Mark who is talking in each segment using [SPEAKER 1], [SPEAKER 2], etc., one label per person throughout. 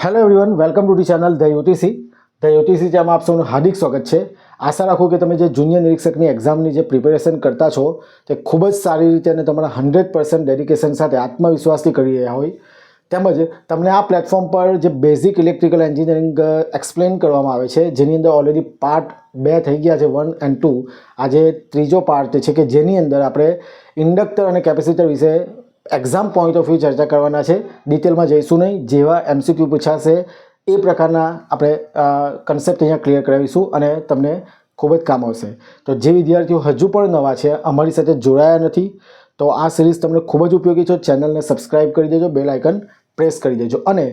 [SPEAKER 1] Hello everyone, welcome to the channel the UTC. The UTC જેમાં આપ સૌનું હાર્દિક સ્વાગત છે. આશા રાખું કે તમે જે જુનિયર નિરીક્ષકની એક્ઝામની જે પ્રિપેરેશન કરતા છો તે ખૂબ જ સારી રીતે અને તમારા 100% ડેડિકેશન સાથે આત્મવિશ્વાસથી કરી રહ્યા હોય, તેમજ તમને આ પ્લેટફોર્મ પર જે બેઝિક ઇલેક્ટ્રિકલ એન્જિનિયરિંગ એક્સપ્લેન કરવામાં આવે છે, જેની અંદર ઓલરેડી પાર્ટ 2 થઈ ગયા છે, 1 અને 2. આજે ત્રીજો પાર્ટ છે કે જેની અંદર આપણે ઇન્ડક્ટર અને કેપેસિટર વિશે એક્ઝામ પોઈન્ટ ઓફ વ્યૂ ચર્ચા કરવાના છે. ડિટેલમાં જઈશું નહીં, જેવા MCQ પૂછાશે એ પ્રકારના આપણે કન્સેપ્ટ અહીંયા ક્લિયર કરાવીશું અને તમને ખૂબ જ કામ આવશે. તો જે વિદ્યાર્થીઓ હજુ પણ નવા છે, અમારી સાથે જોડાયા નથી, તો આ સિરીઝ તમને ખૂબ જ ઉપયોગી છે. ચેનલને સબસ્ક્રાઇબ કરી દેજો, બેલ આઇકન પ્રેસ કરી દેજો. અને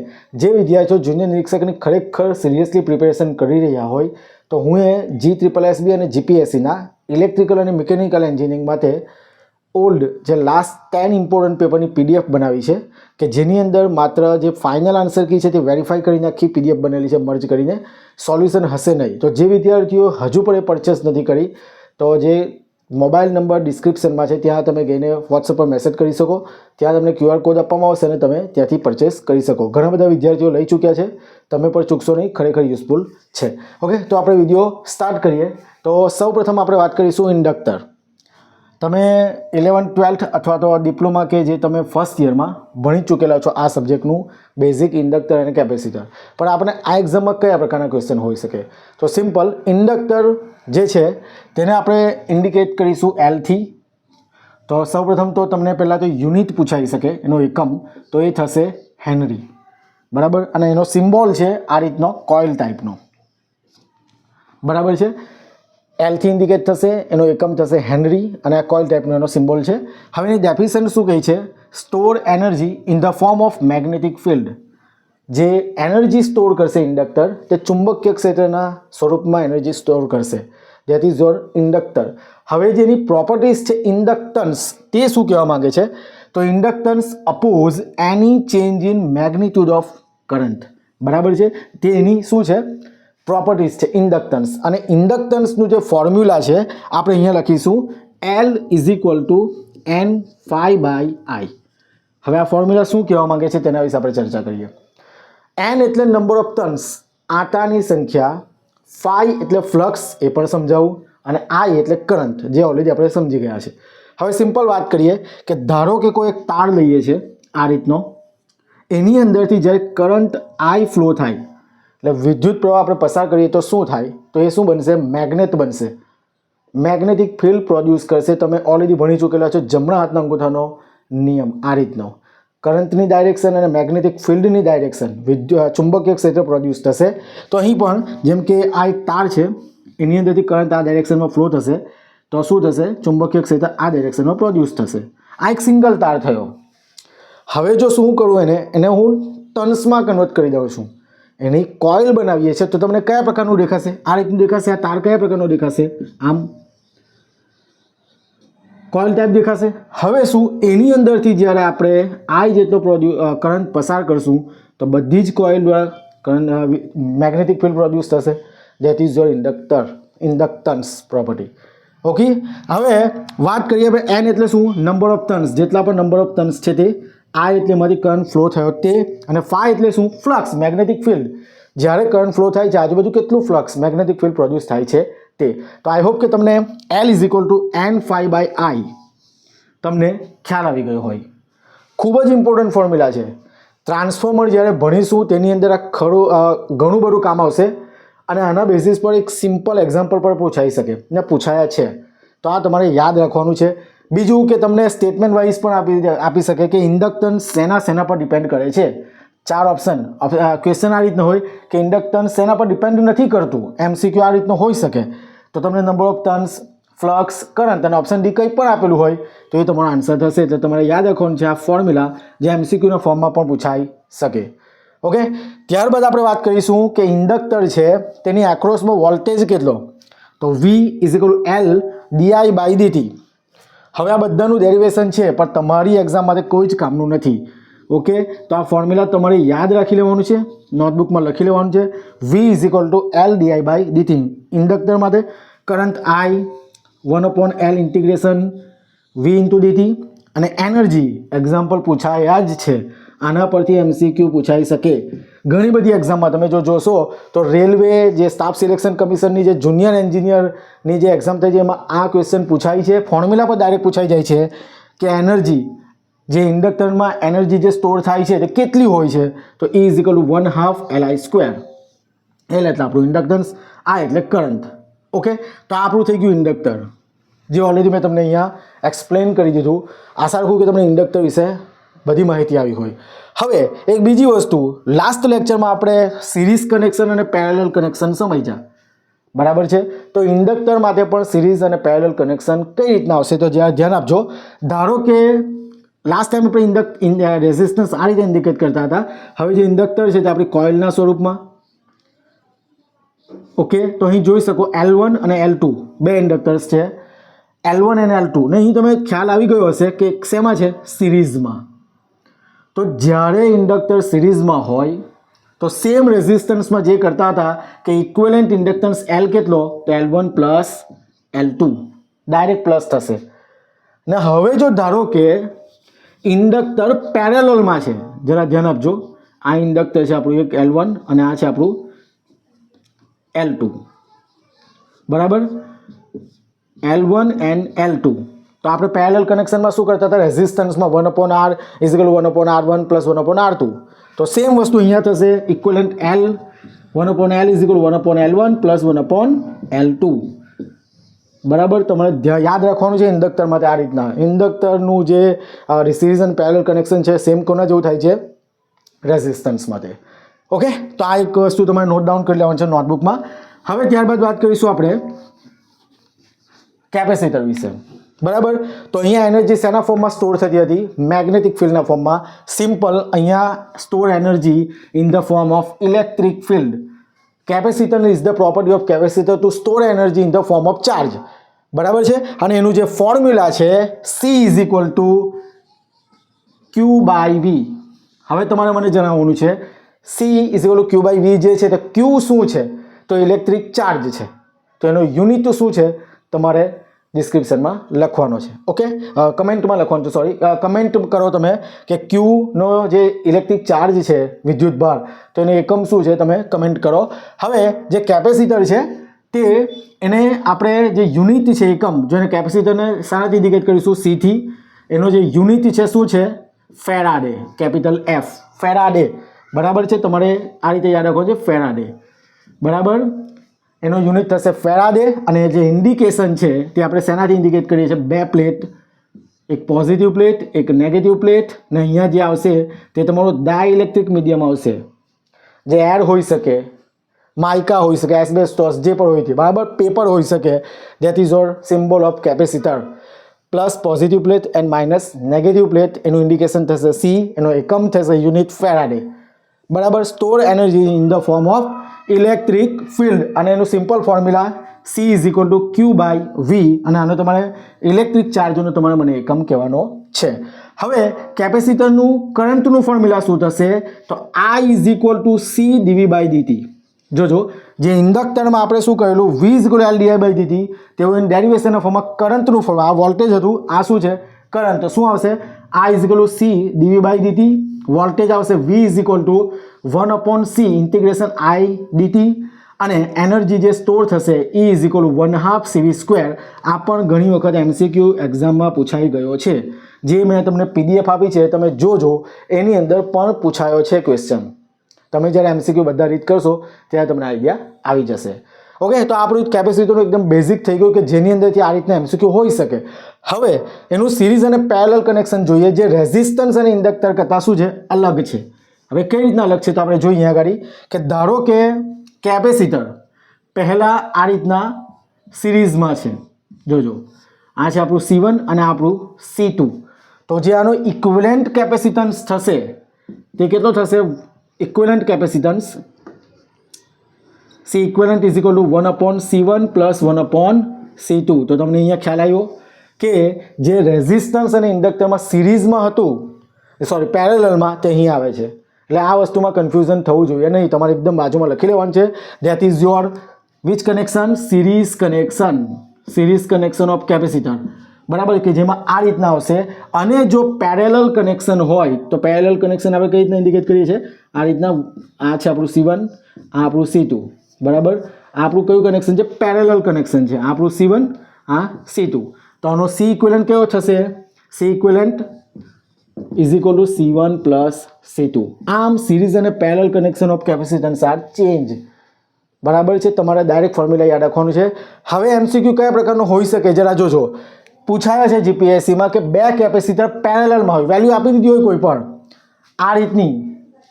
[SPEAKER 1] જે વિદ્યાર્થીઓ જુનિયર નિરીક્ષકની ખરેખર સિરિયસલી પ્રિપેરેશન કરી રહ્યા હોય તો હું એ GSSB અને GPSCના ઇલેક્ટ્રિકલ અને મિકેનિકલ એન્જિનિયરિંગ માટે ઓલ્ડ જે લાસ્ટ 10 ઇમ્પોર્ટન્ટ પેપરની PDF બનાવી છે કે જેની અંદર માત્ર જે ફાઇનલ આન્સર કી છે તે વેરીફાઈ કરીને આખી PDF બનેલી છે, મર્જ કરીને. સોલ્યુશન હશે નહીં. તો જે વિદ્યાર્થીઓ હજુ પણ એ પરચેસ નથી કરી તો જે મોબાઈલ નંબર ડિસ્ક્રિપ્શનમાં છે ત્યાં તમે જઈને WhatsApp પર મેસેજ કરી શકો. ત્યાં તમને QR કોડ આપવામાં આવશે અને તમે ત્યાંથી પરચેસ કરી શકો. ઘણા બધા વિદ્યાર્થીઓ લઈ ચૂક્યા છે, તમે પણ ચૂકશો નહીં, ખરેખર યુઝફુલ છે. ઓકે, તો આપણે વિડીયો સ્ટાર્ટ કરીએ. તો સૌપ્રથમ આપણે વાત કરીશું ઇન્ડક્ટર. તમે 11th 12th અથવા તો ડિપ્લોમા કે જે તમે ફર્સ્ટ યરમાં ભણી ચૂકેલા છો આ સબ્જેક્ટનું બેઝિક ઇન્ડક્ટર અને કેપેસિટર. પણ આપણે આ એક્ઝામમાં કયા પ્રકારના ક્વેશ્ચન હોઈ શકે? તો સિમ્પલ, ઇન્ડક્ટર જે છે તેને આપણે ઇન્ડિકેટ કરીશું L થી. તો સૌપ્રથમ તો તમને પહેલાં તો યુનિટ પૂછાઈ શકે, એનો એકમ, તો એ થશે હેનરી, બરાબર. અને એનો સિમ્બોલ છે આ રીતનો કોઇલ ટાઈપનો, બરાબર છે. L થી ઇન્ડિકેટ થશે, એનો એકમ થશે હેનરી અને આ કોઇલ ટાઈપનો એનો સિમ્બોલ છે. હવે એની ડેફિનેશન શું કહી છે? Store energy in the form of magnetic field. જે એનર્જી સ્ટોર કરશે ઇન્ડક્ટર તે ચુંબકીય ક્ષેત્રના સ્વરૂપમાં એનર્જી સ્ટોર કરશે. That is your inductor. હવે જેની પ્રોપર્ટીઝ છે ઇન્ડક્ટન્સ, તે શું કહેવા માંગે છે? તો inductance oppose any change in magnitude of current, બરાબર છે. તે એની શું છે? પ્રોપર્ટીઝ છે ઇન્ડક્ટન્સ. અને ઇન્ડક્ટન્સનું જે ફોર્મ્યુલા છે આપણે અહીંયા લખીશું L is equal to N phi by I. હવે આ ફોર્મ્યુલા શું કહેવા માંગે છે તેના વિશે આપણે ચર્ચા કરીએ. N એટલે નંબર ઓફ ટર્ન્સ, આંટાની સંખ્યા, phi એટલે ફ્લક્સ, એ પણ સમજાવું, અને I એટલે કરંટ, જે ઓલરેડી આપણે સમજી ગયા છે. હવે સિમ્પલ વાત કરીએ કે ધારો કે કોઈ એક તાર લઈએ છે આ રીતનો, એની અંદરથી જ્યારે કરંટ I ફ્લો થાય એટલે વિદ્યુત પ્રવાહ આપણે પસાર કરીએ તો શું થાય? તો એ શું બનશે? મેગ્નેટ બનશે. મેગ્નેટિક ફિલ્ડ પ્રોડ્યુસ કરશે. તમે ઓલરેડી ભણી ચૂકેલા છો જમણા હાથના અંગૂઠાનો નિયમ, આ રીતનો. કરંટની ડાયરેક્શન અને મેગ્નેટિક ફિલ્ડની ડાયરેક્શન, ચુંબકીય ક્ષેત્ર પ્રોડ્યુસ થશે. તો અહીં પણ જેમ કે આ એક તાર છે, એની અંદરથી કરંટ આ ડાયરેક્શનમાં ફ્લો થશે, તો શું થશે? ચુંબકીય ક્ષેત્ર આ ડાયરેક્શનમાં પ્રોડ્યુસ થશે. આ એક સિંગલ તાર થયો. હવે જો શું કરું, એને હું ટર્ન્સમાં કન્વર્ટ કરી દઉં છું, એની કોઇલ બનાવીએ છીએ, તો તમને કયા પ્રકારનું દેખાશે? આ રીતનું દેખાશે. આ તાર કયા પ્રકારનો દેખાશે? આમ કોઇલ ટાઈપ દેખાશે. હવે શું, એની અંદરથી જ્યારે આપણે I જેટલો કરંટ પસાર કરશું તો બધી જ કોઇલ દ્વારા મેગ્નેટિક ફિલ્ડ પ્રોડ્યુસ થશે. That is your inductance property. Okay, હવે વાત કરીએ આપણે N એટલે શું? નંબર ઓફ ટર્ન્સ, જેટલા પણ નંબર ઓફ ટર્ન્સ છે તે. I એટલે એમાંથી કરંટ ફ્લો થયો તે. અને phi એટલે શું? Flux, magnetic field. જ્યારે કરંટ ફ્લો થાય છે આજુબાજુ કેટલું ફ્લક્સ, મેગ્નેટિક ફિલ્ડ પ્રોડ્યુસ થાય છે તે. તો આઈ હોપ કે તમને L is equal to N phi by I તમને ખ્યાલ આવી ગયો હોય. ખૂબ જ ઇમ્પોર્ટન્ટ ફોર્મ્યુલા છે. ટ્રાન્સફોર્મર જ્યારે ભણીશું તેની અંદર આ ઘણું બધું કામ આવશે અને આના બેઝિસ પર એક સિમ્પલ એક્ઝામ્પલ પર પૂછાઈ શકે ને પૂછાયા છે. તો આ તમારે યાદ રાખવાનું છે. બીજું કે તમને સ્ટેટમેન્ટ વાઇઝ પણ આપી શકે કે ઇન્ડક્ટન્સ શેના પર ડિપેન્ડ કરે છે. 4 ઓપ્શન ક્વેશ્ચન આ રીતનો હોય કે ઇન્ડક્ટન્સ શેના પર ડિપેન્ડ નથી કરતું. MCQ આ રીતનો હોઈ શકે. તો તમને number of turns, flux, current અને ઓપ્શન ડી કંઈ પણ આપેલું હોય તો એ તમારો આન્સર થશે. એટલે તમારે યાદ રાખવાનું છે આ ફોર્મ્યુલા, જે MCQના ફોર્મમાં પણ પૂછાઈ શકે. ઓકે, ત્યારબાદ આપણે વાત કરીશું કે ઇન્ડક્ટર છે તેની એક્રોસમાં વોલ્ટેજ કેટલો? તો V is equal to L DI by DT. હવે આ બધાનું ડેરિવેશન છે પણ તમારી એક્ઝામ માટે કોઈ જ કામનું નથી. ઓકે, તો આ ફોર્મ્યુલા તમારે યાદ રાખી લેવાનું છે, નોટબુકમાં લખી લેવાનું છે. V is equal to L DI by DT. Inductor માટે current I 1/L integration V into DT. અને એનર્જી એક્ઝામ્પલ પૂછાયા જ છે આના પરથી MCQ પૂછાઈ શકે. ઘણી બધી એક્ઝામમાં તમે જો જોશો તો રેલવે જે સ્ટાફ સિલેક્શન કમિશનની જે જુનિયર એન્જિનિયરની જે એક્ઝામ થઈ છે એમાં આ ક્વેશ્ચન પૂછાય છે. ફોર્મ્યુલા પર ડાયરેક્ટ પૂછાઈ જાય છે કે એનર્જી જે ઇન્ડક્ટરમાં એનર્જી જે સ્ટોર થાય છે તે કેટલી હોય છે, તો E = 1/2 Li². L એટલે આપણું ઇન્ડક્ટન્સ, આ એટલે કરંટ. ઓકે, તો આપણું થઈ ગયું ઇન્ડક્ટર, જે ઓલરેડી મેં તમને અહીંયા એક્સપ્લેન કરી દીધું. આશા રાખું કે તમને ઇન્ડક્ટર વિશે બધી માહિતી આવી હોય. હવે એક બીજી વસ્તુ, લાસ્ટ લેક્ચરમાં આપણે સિરીઝ કનેક્શન અને પેરેલલ કનેક્શન સમજ્યા, બરાબર છે. તો ઇન્ડક્ટર માટે પણ સિરીઝ અને પેરેલલ કનેક્શન કઈ રીતના આવશે તો ધ્યાન આપજો. ધારો કે લાસ્ટ ટાઈમ આપણે રેઝિસ્ટન્સ આ રીતે ઇન્ડિકેટ કરતા હતા. હવે જે ઇન્ડક્ટર છે તે આપણી કોઇલના સ્વરૂપમાં. ઓકે, તો અહીં જોઈ શકો L1 અને L2 બે ઇન્ડક્ટર્સ છે, L1 અને L2 ને અહીં તમે ખ્યાલ આવી ગયો હશે કે શેમાં છે, સિરીઝમાં. તો જ્યારે ઇન્ડક્ટર સિરીઝમાં હોય તો સેમ રેઝિસ્ટન્સમાં જે કરતા હતા કે ઇક્વિવેલન્ટ ઇન્ડક્ટન્સ L કેટલો, તો L1 plus L2 direct plus થશે. ને હવે જો ધારો કે ઇન્ડક્ટર પેરેલલમાં છે, જરા ધ્યાન આપજો, આ ઇન્ડક્ટર છે આપણું એક L1 અને આ છે આપણું L2, બરાબર, L1 and L2. તો આપણે પેરેલલ કનેક્શનમાં શું કરતા હતા, રેઝિસ્ટન્સમાં 1/R = 1/R1 + 1/R2. તો સેમ વસ્તુ અહીંયા થશે, equivalent L 1/L = 1/L1 + 1/L2. બરાબર, તમારે યાદ રાખવાનું છે ઇન્ડક્ટર માટે આ રીતના. ઇન્ડક્ટરનું જે સિરીઝ અને પેરેલલ કનેક્શન છે સેમ કોના જેવું થાય છે, રેઝિસ્ટન્સ માટે. ઓકે, તો આ એક વસ્તુ તમારે નોટ ડાઉન કરી લેવાનું છે નોટબુકમાં. હવે ત્યારબાદ વાત કરીશું આપણે કેપેસિટર વિશે, બરાબર. તો અહીંયા એનર્જી શેના ફોર્મમાં સ્ટોર થતી હતી, મેગ્નેટિક ફિલ્ડના ફોર્મમાં. સિમ્પલ, અહીંયા store energy in the form of electric field. Capacitor is the property of capacitor to store energy in the form of charge, બરાબર છે. અને એનું જે ફોર્મ્યુલા છે C = Q/V. હવે તમારે મને જણાવવાનું છે C = Q/V જે છે તો Q શું છે, તો ઇલેક્ટ્રિક ચાર્જ છે. તો એનો યુનિટ શું છે તમારે ડિસ્ક્રિપ્શનમાં લખવાનો છે. ઓકે, કમેન્ટમાં લખવાનું છે, સોરી, કમેન્ટ કરો તમે કે Qનો જે ઇલેક્ટ્રિક ચાર્જ છે, વિદ્યુત ભાર, તો એનો એકમ શું છે તમે કમેન્ટ કરો. હવે જે કેપેસિટર છે તે એને આપણે જે યુનિટ છે એકમ, જો એને કેપેસિટરને શાનાથી ઇન્ડિકેટ કરીશું, C થી. એનો જે યુનિટ છે શું છે, ફેરાડે, કેપિટલ F, ફેરાડે, બરાબર છે. તમારે આ રીતે યાદ રાખો છે, ફેરાડે, બરાબર. એનો યુનિટ થશે ફેરાડે. અને જે ઇન્ડિકેશન છે તે આપણે શેનાથી ઇન્ડિકેટ કરીએ છીએ, બે પ્લેટ, એક પોઝિટિવ પ્લેટ, એક નેગેટિવ પ્લેટ. ને અહીંયા જે આવશે તે તમારું ડાઇલેક્ટ્રિક મીડિયમ આવશે, જે એર હોઈ શકે, માઇકા હોઈ શકે, એસ્બેસ્ટોસ, જે પણ હોય છે, બરાબર, પેપર હોઈ શકે. That is your symbol of capacitor. Plus positive plate and minus negative plate, એનું ઇન્ડિકેશન થશે C, એનો એકમ થશે યુનિટ ફેરાડે, બરાબર. Store energy in the form of electric field, અને એનું સિમ્પલ ફોર્મ્યુલા C = Q/V. અને આનો તમારે ઇલેક્ટ્રિક ચાર્જનો તમારે મને એકમ કહેવાનો છે. હવે કેપેસિટરનું કરંટનું ફોર્મ્યુલા શું થશે, તો I = C dV/dt. જોજો, જે ઇન્ડક્ટરમાં આપણે શું કહેલું, V = L dI/dt, તેવું ડેરિવેશનના ફોર્મમાં કરંટનું ફોર્મ, આ વોલ્ટેજ હતું, આ શું છે, કરંટ. તો શું આવશે, I = C dV/dt. વોલ્ટેજ આવશે V = 1/C ∫I dt. અને એનર્જી જે સ્ટોર થશે E = 1/2 CV². આ પણ ઘણી વખત MCQ એક્ઝામમાં પૂછાઈ ગયો છે. જે મેં તમને PDF આપી છે તમે જોજો, એની અંદર પણ પૂછાયો છે ક્વેશ્ચન. તમે જ્યારે MCQ બધા રીડ કરશો ત્યારે તમને આઈડિયા આવી જશે. ઓકે, તો આપણું કેપેસિટરનું એકદમ બેઝિક થઈ ગયું કે જેની અંદરથી આ રીતના MCQ હોઈ શકે. હવે એનું સિરીઝ અને પેરેલલ કનેક્શન જોઈએ, જે રેઝિસ્ટન્સ અને ઇન્ડક્ટર કરતાં શું છે, અલગ છે. હવે કઈ રીતના અલગ છે તો આપણે જોઈએ આગળ કે ધારો કે કેપેસિટર પહેલાં આ રીતના સિરીઝમાં છે, જોજો, આ છે આપણું C1 અને આપણું C2. તો જે આનો ઇક્વિવેલન્ટ કેપેસિટન્સ થશે તે કેટલો થશે, equivalent capacitance C equivalent is equal to 1/C1 plus 1/C2. તો તમને અહીંયા ખ્યાલ આવ્યો કે જે રેઝિસ્ટન્સ અને ઇન્ડક્ટરમાં સિરીઝમાં હતું, સોરી પેરેલલમાં, તે અહીં આવે છે. એટલે આ વસ્તુમાં કન્ફ્યુઝન થવું જોઈએ નહીં, તમારે એકદમ બાજુમાં લખી લેવાનું છે. That is your which connection, series connection of capacitor. બરાબર, કે જેમાં આ રીતના આવશે. અને જો પેરેલલ કનેક્શન હોય તો પેરેલલ કનેક્શન આપણે કઈ રીતના ઇન્ડિકેટ કરીએ છીએ? આ રીતના. આ છે આપણું C1, આ આપણું C2. બરાબર, આ આપણું કયું કનેક્શન છે? પેરેલલ કનેક્શન છે. આ આપણું C1, આ C2. તો આનો C ઇક્વિવેલન્ટ કેવો થશે? C equivalent is equal to C1 plus C2. આમ સિરીઝ અને parallel connection of capacitance are change. બરાબર છે, તમારે ડાયરેક્ટ ફોર્મ્યુલા યાદ રાખવાનું છે. હવે MCQ કયા પ્રકારનો હોઈ શકે જરા જોજો. પૂછાયા છે GPSCમાં કે બે કેપેસિટર પેરેલલમાં હોય, વેલ્યુ આપી દીધી હોય કોઈ પણ આ રીતની,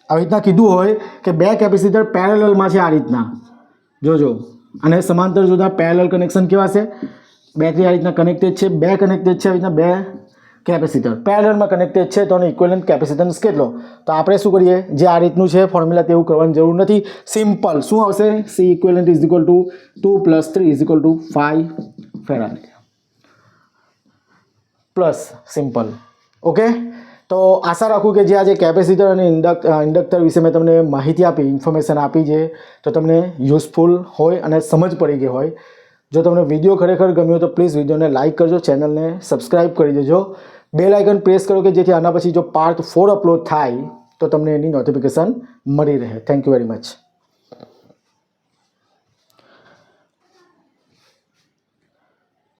[SPEAKER 1] આવી રીતના કીધું હોય કે બે કેપેસિટર પેરેલલમાં છે, આ રીતના જોજો. અને સમાંતર જોતા પેરેલલ કનેક્શન કેવા છે? બેટરી આ રીતના કનેક્ટેડ છે, બે કનેક્ટેડ છે, આવી રીતના બે કેપેસિટર પેરેલલમાં કનેક્ટેડ છે, તો આનો ઇક્વિવેલન્ટ કેપેસિટન્સ કેટલો? તો આપણે શું કરીએ, જે આ રીતનું છે ફોર્મ્યુલા તેવું કરવાની જરૂર નથી. સિમ્પલ શું આવશે? C equivalent is equal two 2 + 3 is equal two 5 farad plus simple. Okay, તો આશા રાખું કે જે આજે કેપેસિટર અને ઇન્ડક્ટર વિશે મેં તમને માહિતી આપી, ઇન્ફોર્મેશન આપી છે, તો તમને યુઝફુલ હોય અને સમજ પડી ગઈ હોય. જો તમને વિડીયો ખરેખર ગમ્યો તો પ્લીઝ વિડીયોને લાઇક કરજો, ચેનલને સબસ્ક્રાઇબ કરી દેજો, બેલ આઇકન પ્રેસ કરો કે જેથી આના પછી જો પાર્ટ 4 અપલોડ થાય તો તમને એની નોટિફિકેશન મળી રહે. Thank you very much.